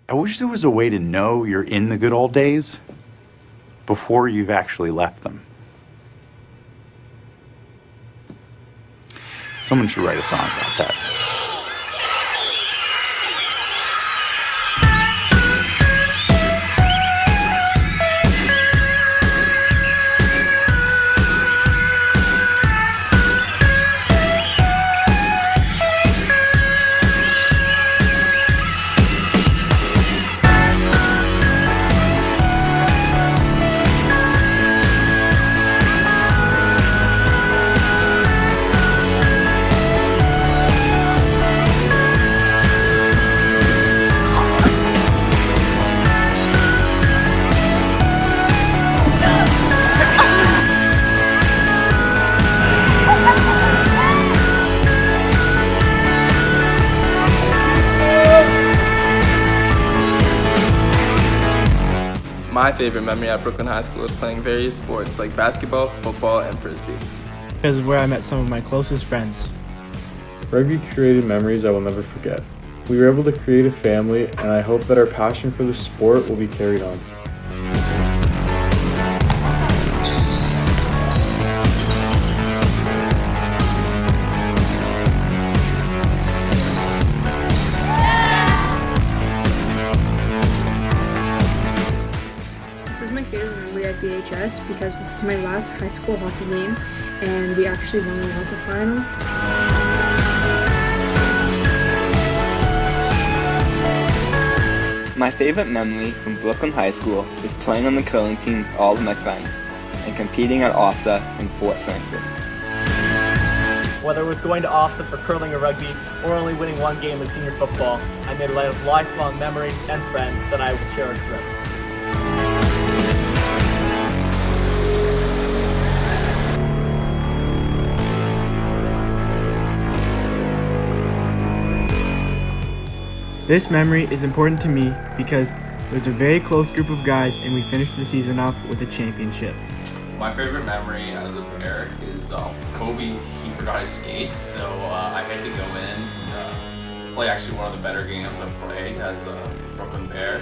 I wish there was a way to know you're in the good old days before you've actually left them. Someone should write a song about that. My favorite memory at Brooklyn High School is playing various sports like basketball, football, and frisbee. Because of where I met some of my closest friends. Rugby created memories I will never forget. We were able to create a family, and I hope that our passion for the sport will be carried on. This is my favorite memory at BHS because this is my last high school hockey game and we actually won the national final. My favorite memory from Brooklyn High School is playing on the curling team with all of my friends and competing at OFSA in Fort Francis. Whether it was going to OFSA for curling or rugby, or only winning one game in senior football, I made a lot of lifelong memories and friends that I will cherish forever. This memory is important to me because it was a very close group of guys and we finished the season off with a championship. My favorite memory as a Bear is Kobe. He forgot his skates, so I had to go in and play actually one of the better games I've played as a Brooklyn Bear.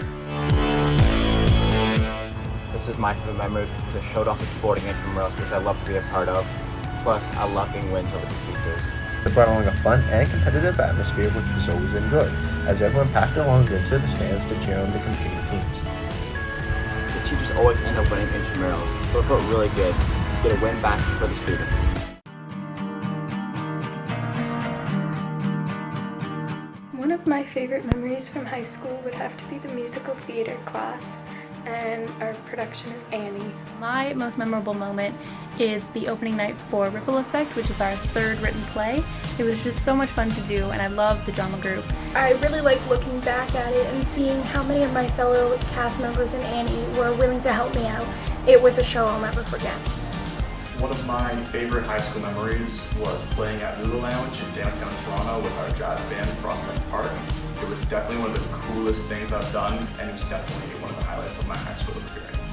This is my favorite memory because it showed off the sporting intramurals, which I love to be a part of. Plus, I love being wins over the teachers. It brought along a fun and competitive atmosphere, which was always enjoyed, as everyone packed along into the stands to cheer on the competing teams. The teachers always end up winning intramurals, so it felt really good to get a win back for the students. One of my favorite memories from high school would have to be the musical theater class and our production of Annie. My most memorable moment is the opening night for Ripple Effect, which is our third written play. It was just so much fun to do, and I love the drama group. I really like looking back at it and seeing how many of my fellow cast members in Annie were willing to help me out. It was a show I'll never forget. One of my favorite high school memories was playing at Lulu Lounge in downtown Toronto with our jazz band in Prospect Park. It was definitely one of the coolest things I've done, and it was definitely one of the highlights of my high school experience.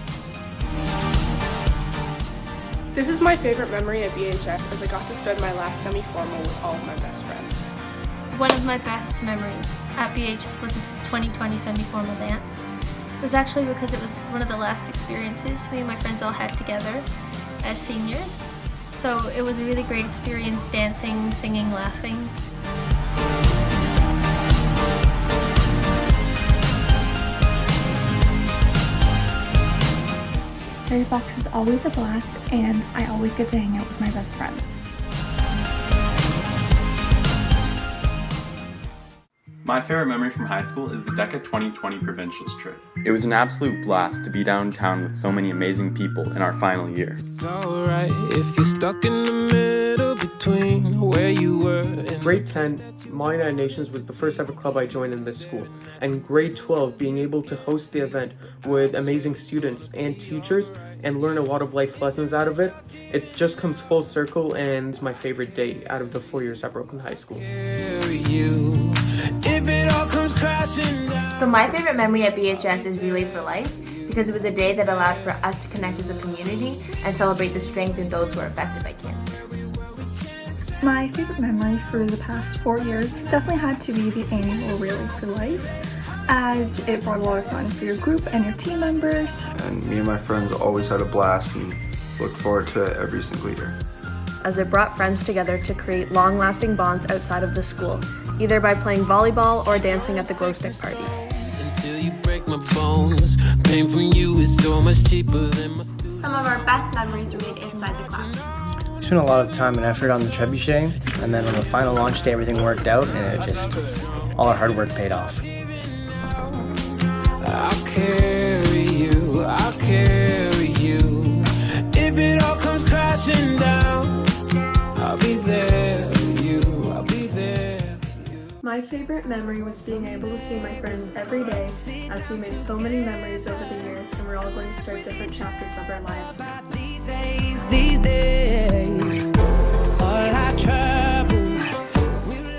This is my favorite memory at BHS as I got to spend my last semi-formal with all of my best friends. One of my best memories at BHS was this 2020 semi-formal dance. It was actually because it was one of the last experiences me and my friends all had together as seniors. So it was a really great experience dancing, singing, laughing. Cherry Fox is always a blast, and I always get to hang out with my best friends. My favorite memory from high school is the DECA 2020 Provincials trip. It was an absolute blast to be downtown with so many amazing people in our final year. It's alright if you're stuck in the middle between where you were and... Grade 10, My United Nations was the first ever club I joined in this school. And grade 12, being able to host the event with amazing students and teachers and learn a lot of life lessons out of it, it just comes full circle and it's my favorite day out of the 4 years at Brooklyn High School. So my favorite memory at BHS is Relay for Life because it was a day that allowed for us to connect as a community and celebrate the strength in those who are affected by cancer. My favorite memory for the past 4 years definitely had to be the annual Relay for Life. as it brought a lot of fun for your group and your team members. And me and my friends always had a blast and looked forward to it every single year. As it brought friends together to create long-lasting bonds outside of the school, either by playing volleyball or dancing at the glow stick party. Until you break my bones, pain from you is so much cheaper than my Some of our best memories were made inside the classroom. We spent a lot of time and effort on the trebuchet, and then on the final launch day everything worked out and all our hard work paid off. I'll carry you, I'll carry you. If it all comes crashing down, I'll be there for you, I'll be there. My favorite memory was being able to see my friends every day, as we made so many memories over the years and we're all going to start different chapters of our lives now. These days, all our troubles.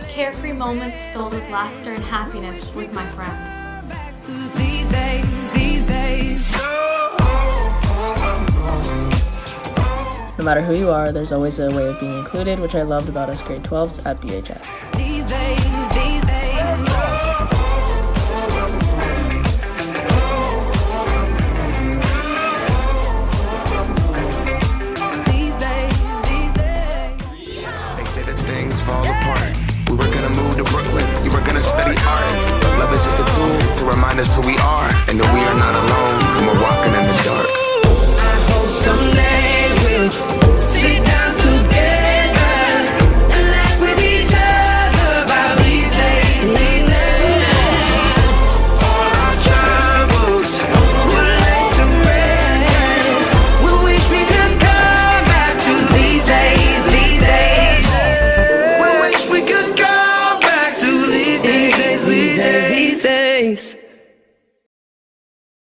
Carefree moments filled with laughter and happiness with my friends. These days. No matter who you are, there's always a way of being included, which I loved about us grade 12s at BHS. These days. They say that things fall apart. We were gonna move to Brooklyn. You were gonna study art. But love is just a tool to remind us who we are and that we are not alone.